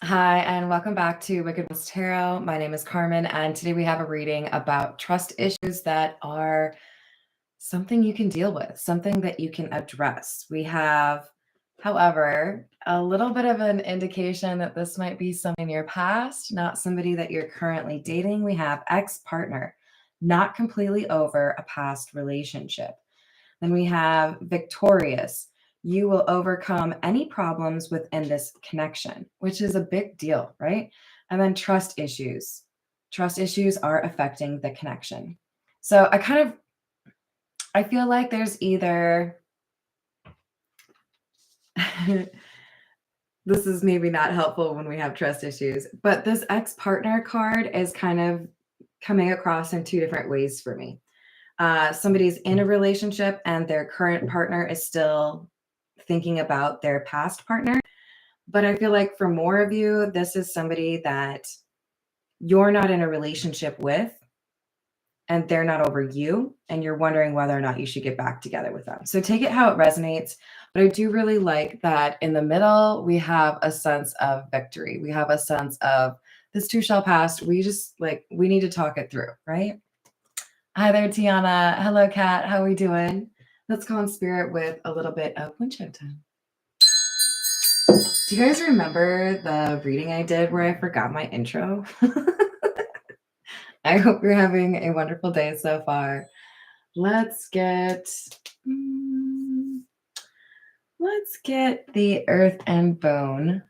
Hi, and welcome back to Wicked Ones Tarot. My name is Carmen, and today we have a reading about trust issues that are something you can deal with, something that you can address. We have, however, a little bit of an indication that this might be something in your past, not somebody that you're currently dating. We have ex-partner, not completely over a past relationship. Then we have victorious. You will overcome any problems within this connection, which is a big deal, right? And then trust issues. Trust issues are affecting the connection. So I feel like there's either this is maybe not helpful when we have trust issues, but this ex-partner card is kind of coming across in two different ways for me. Somebody's in a relationship and their current partner is still thinking about their past partner. But I feel like for more of you, this is somebody that you're not in a relationship with and they're not over you, and you're wondering whether or not you should get back together with them. So take it how it resonates. But I do really like that in the middle, we have a sense of victory. We have a sense of this too shall pass. We need to talk it through, right? Hi there, Tiana. Hello, Kat. How are we doing? Let's go in spirit with a little bit of windshow time. Do you guys remember the reading I did where I forgot my intro? I hope you're having a wonderful day so far. Let's get the earth and bone.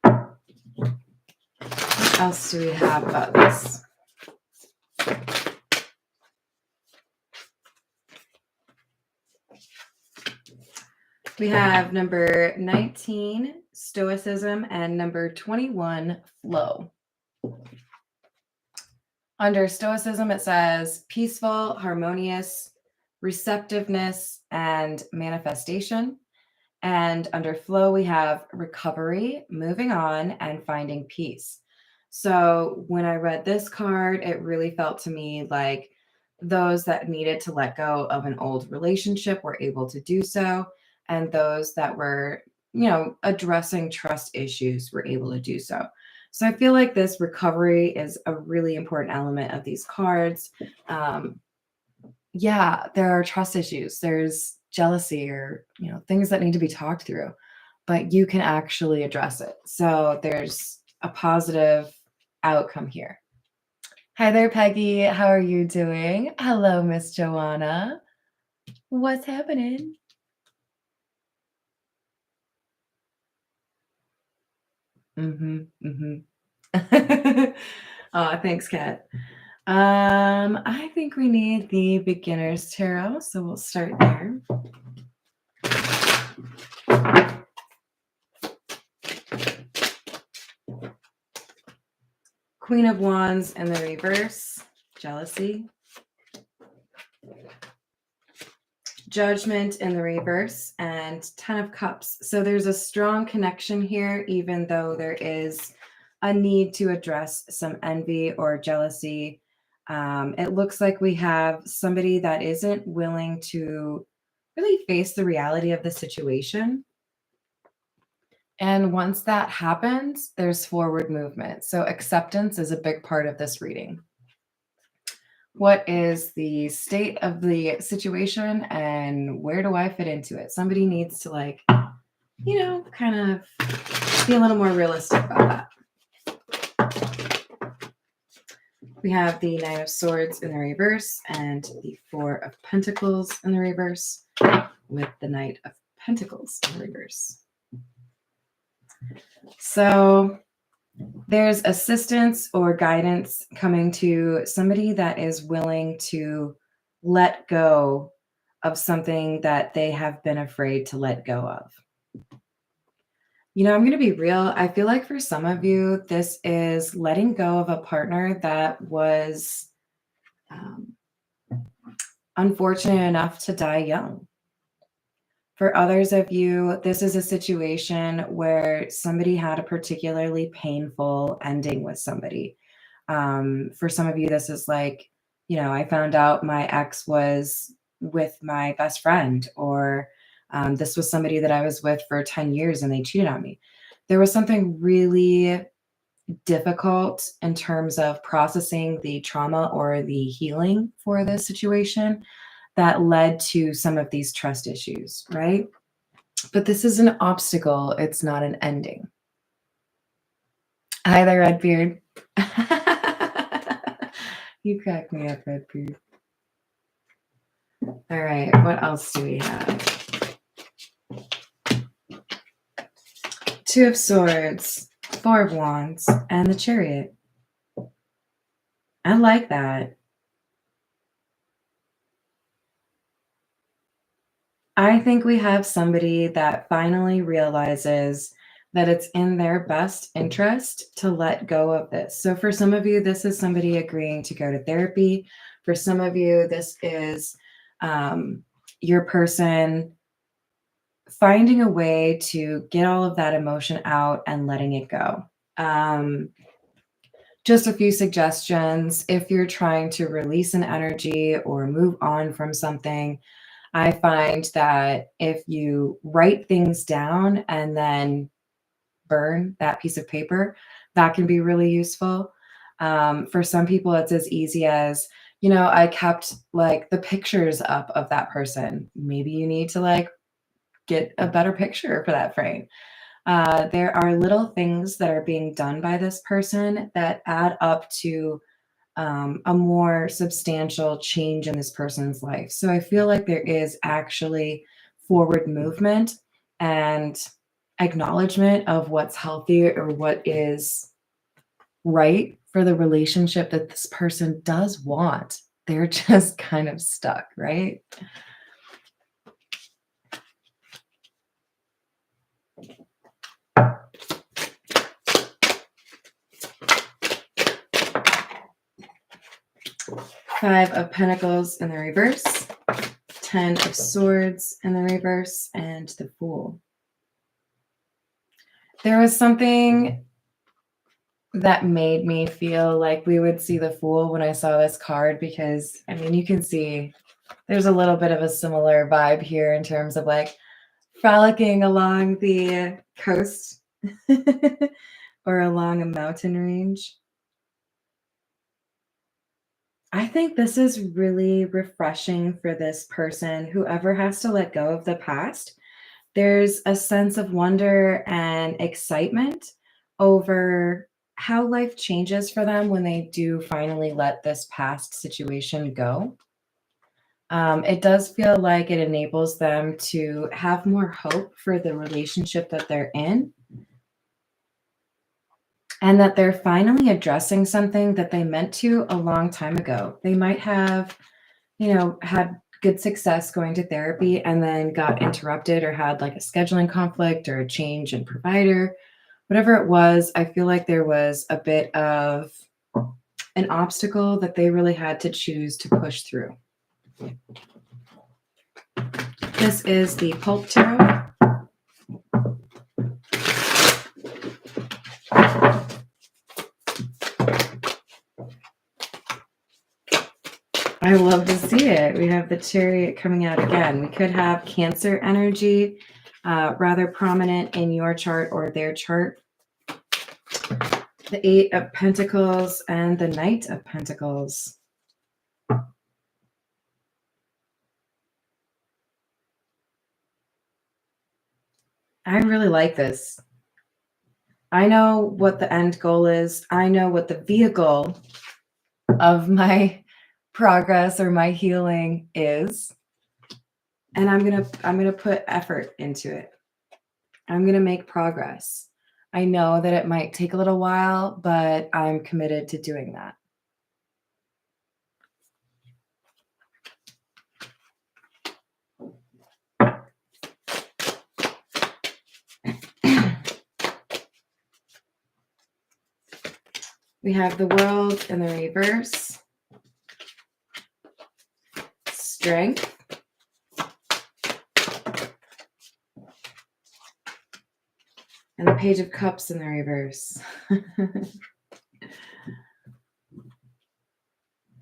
What else do we have about this? We have number 19, stoicism, and number 21, flow. Under stoicism, it says peaceful, harmonious, receptiveness, and manifestation. And under flow, we have recovery, moving on, and finding peace. So when I read this card, it really felt to me like those that needed to let go of an old relationship were able to do so. And those that were, addressing trust issues were able to do so. So I feel like this recovery is a really important element of these cards. Yeah, there are trust issues. There's jealousy or, things that need to be talked through, but you can actually address it. So there's a positive outcome here. Hi there, Peggy. How are you doing? Hello, Miss Joanna. What's happening? Oh, thanks, Kat. I think we need the beginner's tarot, so we'll start there. Queen of Wands in the reverse, jealousy. Judgment in the reverse, and Ten of Cups. So there's a strong connection here, even though there is a need to address some envy or jealousy. It looks like we have somebody that isn't willing to really face the reality of the situation. And once that happens, there's forward movement. So acceptance is a big part of this reading. What is the state of the situation and where do I fit into it? Somebody needs to kind of be a little more realistic about that. We have the Nine of Swords in the reverse and the Four of Pentacles in the reverse with the Knight of Pentacles in the reverse. So there's assistance or guidance coming to somebody that is willing to let go of something that they have been afraid to let go of. I'm going to be real. I feel like for some of you, this is letting go of a partner that was unfortunate enough to die young. For others of you, this is a situation where somebody had a particularly painful ending with somebody. For some of you, this is like, I found out my ex was with my best friend, or this was somebody that I was with for 10 years and they cheated on me. there was something really difficult in terms of processing the trauma or the healing for this situation that led to some of these trust issues, right? But this is an obstacle, it's not an ending. Hi there, Redbeard. You crack me up, Redbeard. All right, what else do we have? Two of Swords, Four of Wands, and the Chariot. I like that. I think we have somebody that finally realizes that it's in their best interest to let go of this. So for some of you, this is somebody agreeing to go to therapy. For some of you, this is your person finding a way to get all of that emotion out and letting it go. Just a few suggestions. If you're trying to release an energy or move on from something, I find that if you write things down and then burn that piece of paper, that can be really useful. For some people, it's as easy as, I kept like the pictures up of that person. Maybe you need to like get a better picture for that frame. There are little things that are being done by this person that add up to a more substantial change in this person's life. So I feel like there is actually forward movement and acknowledgement of what's healthy or what is right for the relationship that this person does want. They're just kind of stuck, right? Five of Pentacles in the reverse, 10 of Swords in the reverse, and the Fool. There was something that made me feel like we would see the Fool when I saw this card because, I mean, you can see there's a little bit of a similar vibe here in terms of like frolicking along the coast or along a mountain range. I think this is really refreshing for this person, whoever has to let go of the past. There's a sense of wonder and excitement over how life changes for them when they do finally let this past situation go. It does feel like it enables them to have more hope for the relationship that they're in, and that they're finally addressing something that they meant to a long time ago. They might have, had good success going to therapy and then got interrupted or had like a scheduling conflict or a change in provider. Whatever it was, I feel like there was a bit of an obstacle that they really had to choose to push through. This is the Pulp Tarot. I love to see it. We have the Chariot coming out again. We could have Cancer energy rather prominent in your chart or their chart. The Eight of Pentacles and the Knight of Pentacles. I really like this. I know what the end goal is. I know what the vehicle of my progress or my healing is. And I'm gonna put effort into it. I'm gonna make progress. I know that it might take a little while, but I'm committed to doing that. We have the World in the reverse. Strength. And the Page of Cups in the reverse.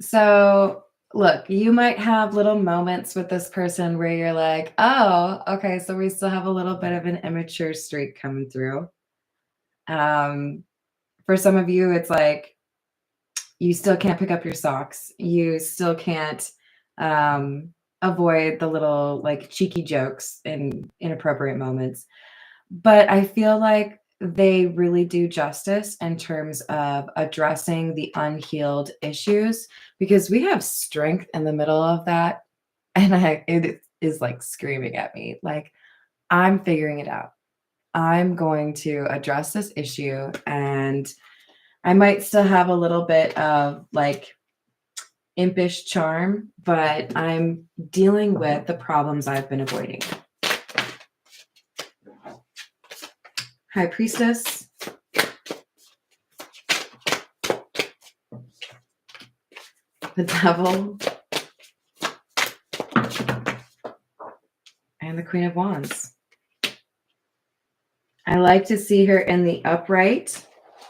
So, look, you might have little moments with this person where you're like, oh, okay, so we still have a little bit of an immature streak coming through. For some of you, it's like you still can't pick up your socks. You still can't avoid the little like cheeky jokes in inappropriate moments. But I feel like they really do justice in terms of addressing the unhealed issues because we have strength in the middle of that. And it is like screaming at me, like, I'm figuring it out. I'm going to address this issue, and I might still have a little bit of like impish charm, but I'm dealing with the problems I've been avoiding. High Priestess. The Devil. And the Queen of Wands. I like to see her in the upright.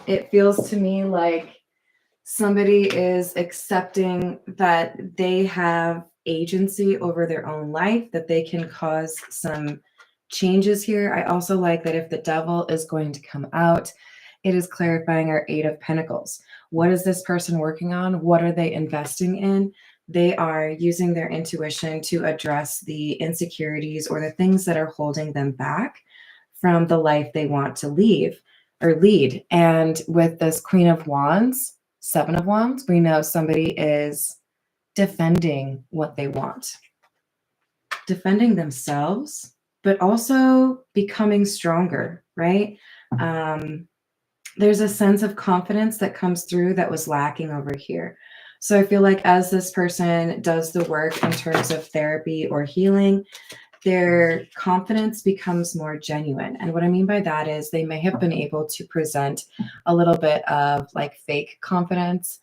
It feels to me like somebody is accepting that they have agency over their own life, that they can cause some changes here. I also like that if the Devil is going to come out, it is clarifying our Eight of Pentacles. What is this person working on? What are they investing in? They are using their intuition to address the insecurities or the things that are holding them back from the life they want to leave or lead. And with this Queen of Wands, Seven of Wands, we know somebody is defending what they want, defending themselves, but also becoming stronger, right? There's a sense of confidence that comes through that was lacking over here. So I feel like as this person does the work in terms of therapy or healing, their confidence becomes more genuine. And what I mean by that is they may have been able to present a little bit of like fake confidence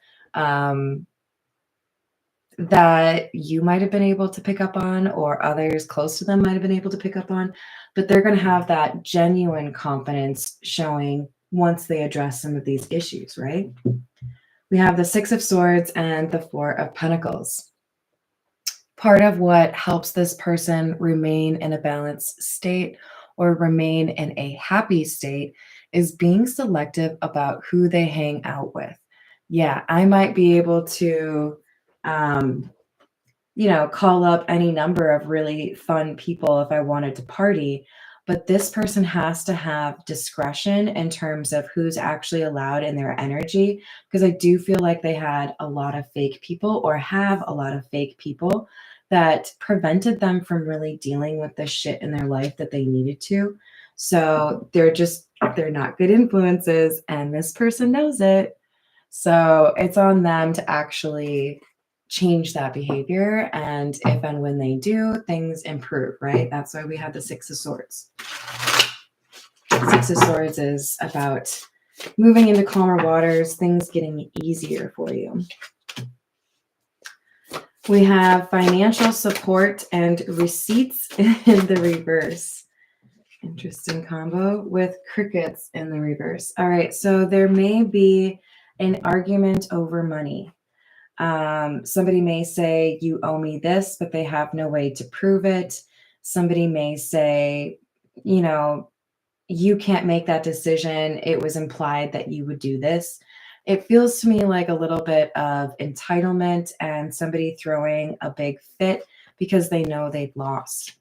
that you might have been able to pick up on, or others close to them might have been able to pick up on, but they're going to have that genuine confidence showing once they address some of these issues, right? We have the Six of Swords and the Four of Pentacles. Part of what helps this person remain in a balanced state or remain in a happy state is being selective about who they hang out with. Yeah, I might be able to, call up any number of really fun people if I wanted to party, but this person has to have discretion in terms of who's actually allowed in their energy, because I do feel like they had a lot of fake people or have a lot of fake people that prevented them from really dealing with the shit in their life that they needed to. So they're not good influences, and this person knows it. So it's on them to actually change that behavior. And if and when they do, things improve, right? That's why we have the Six of Swords. Six of Swords is about moving into calmer waters, things getting easier for you. We have financial support and receipts in the reverse. Interesting combo with crickets in the reverse. All right, so there may be an argument over money. Somebody may say, you owe me this, but they have no way to prove it. Somebody may say, you can't make that decision. It was implied that you would do this. It feels to me like a little bit of entitlement and somebody throwing a big fit because they know they've lost.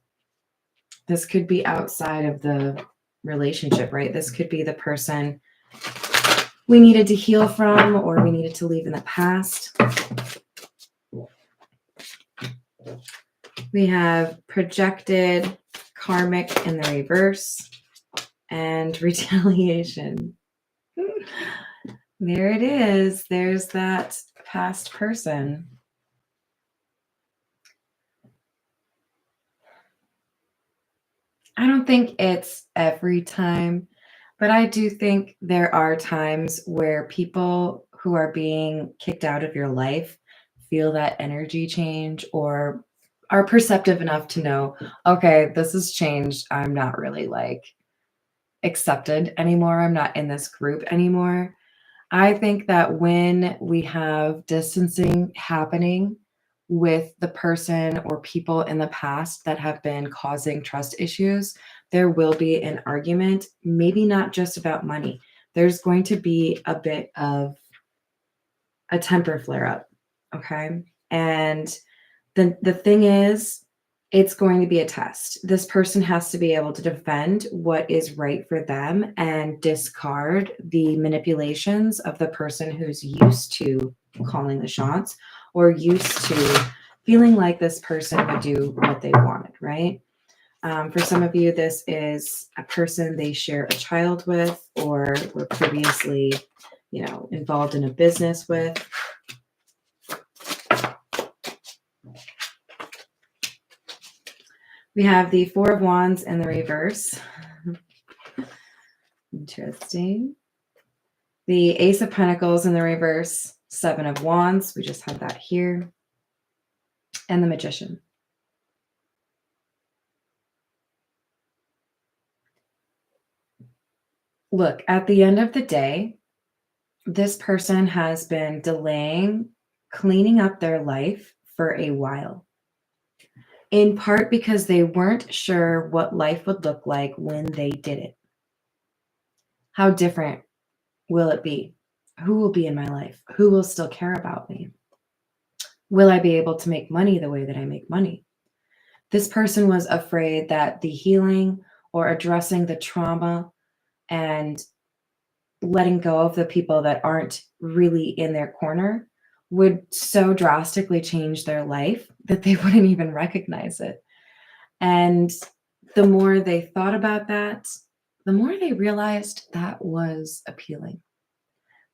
This could be outside of the relationship, right? This could be the person we needed to heal from or we needed to leave in the past. We have projected karmic in the reverse and retaliation. There it is. There's that past person. I don't think it's every time, but I do think there are times where people who are being kicked out of your life feel that energy change or are perceptive enough to know, okay, this has changed. I'm not really like accepted anymore. I'm not in this group anymore. I think that when we have distancing happening with the person or people in the past that have been causing trust issues, there will be an argument, maybe not just about money. there's going to be a bit of a temper flare up. Okay. And the thing is, it's going to be a test. This person has to be able to defend what is right for them and discard the manipulations of the person who's used to calling the shots or used to feeling like this person would do what they wanted, right? For some of you, this is a person they share a child with or were previously, involved in a business with. We have the Four of Wands in the reverse. Interesting. The Ace of Pentacles in the reverse. Seven of Wands. We just had that here. And the Magician. Look, at the end of the day, this person has been delaying cleaning up their life for a while. In part because they weren't sure what life would look like when they did it. How different will it be? Who will be in my life? Who will still care about me? Will I be able to make money the way that I make money? This person was afraid that the healing or addressing the trauma and letting go of the people that aren't really in their corner would so drastically change their life that they wouldn't even recognize it. And the more they thought about that, the more they realized that was appealing.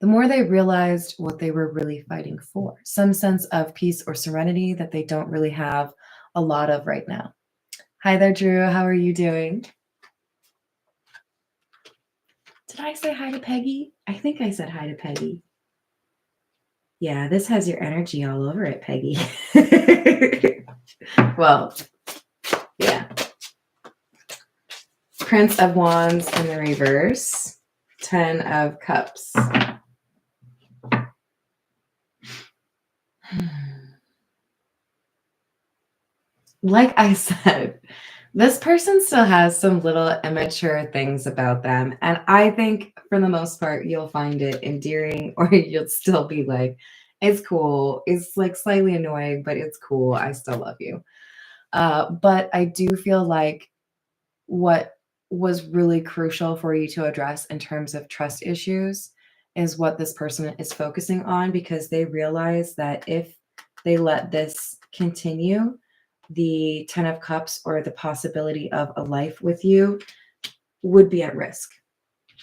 The more they realized what they were really fighting for, some sense of peace or serenity that they don't really have a lot of right now. Hi there, Drew. How are you doing? Did I say hi to Peggy? I think I said hi to Peggy. Yeah, this has your energy all over it, Peggy. Well, yeah. Prince of Wands in the reverse. 10 of Cups. Like I said, this person still has some little immature things about them. And I think for the most part, you'll find it endearing, or you'll still be like, it's cool. It's like slightly annoying, but it's cool. I still love you. But I do feel like what was really crucial for you to address in terms of trust issues is what this person is focusing on, because they realize that if they let this continue, the 10 of Cups or the possibility of a life with you would be at risk.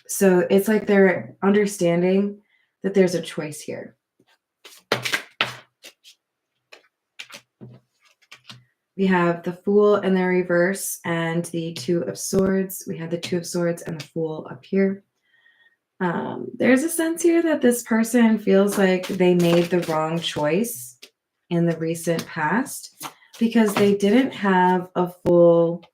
So it's like they're understanding that there's a choice here. We have the Fool in the reverse and the Two of Swords. We have the Two of Swords and the Fool up here. There's a sense here that this person feels like they made the wrong choice in the recent past because they didn't have a full,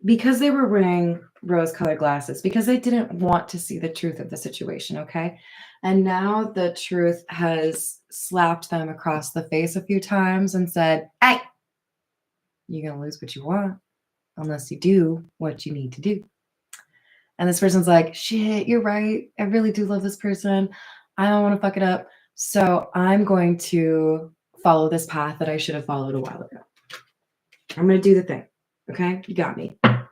because they were wearing rose-colored glasses, because they didn't want to see the truth of the situation, okay? And now the truth has slapped them across the face a few times and said, hey, you're going to lose what you want unless you do what you need to do. And this person's like, shit, you're right. I really do love this person. I don't want to fuck it up. So I'm going to follow this path that I should have followed a while ago. I'm going to do the thing. Okay? You got me. I'm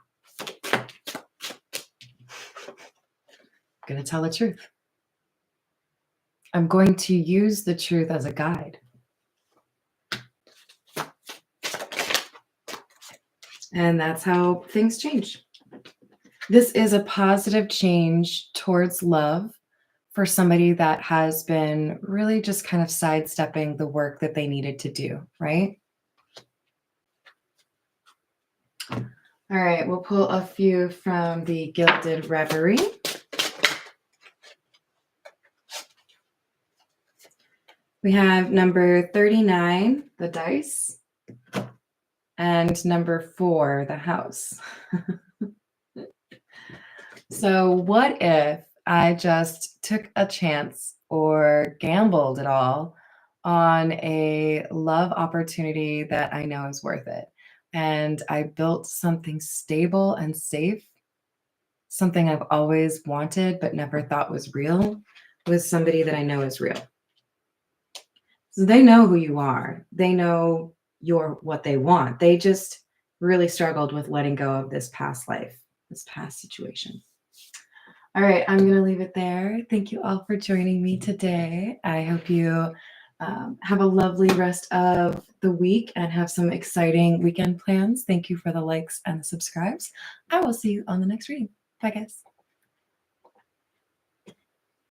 going to tell the truth. I'm going to use the truth as a guide. And that's how things change. This is a positive change towards love for somebody that has been really just kind of sidestepping the work that they needed to do, right? All right, we'll pull a few from the Gilded Reverie. We have number 39, the dice, and number 4, the house. So what if I just took a chance or gambled at all on a love opportunity that I know is worth it? And I built something stable and safe something I've always wanted but never thought was real with somebody that I know is real. So they know who you are. They know you're what they want. They just really struggled with letting go of this past life, this past situation. All right, I'm going to leave it there. Thank you all for joining me today. I hope you have a lovely rest of the week and have some exciting weekend plans. Thank you for the likes and the subscribes. I will see you on the next reading. Bye, guys.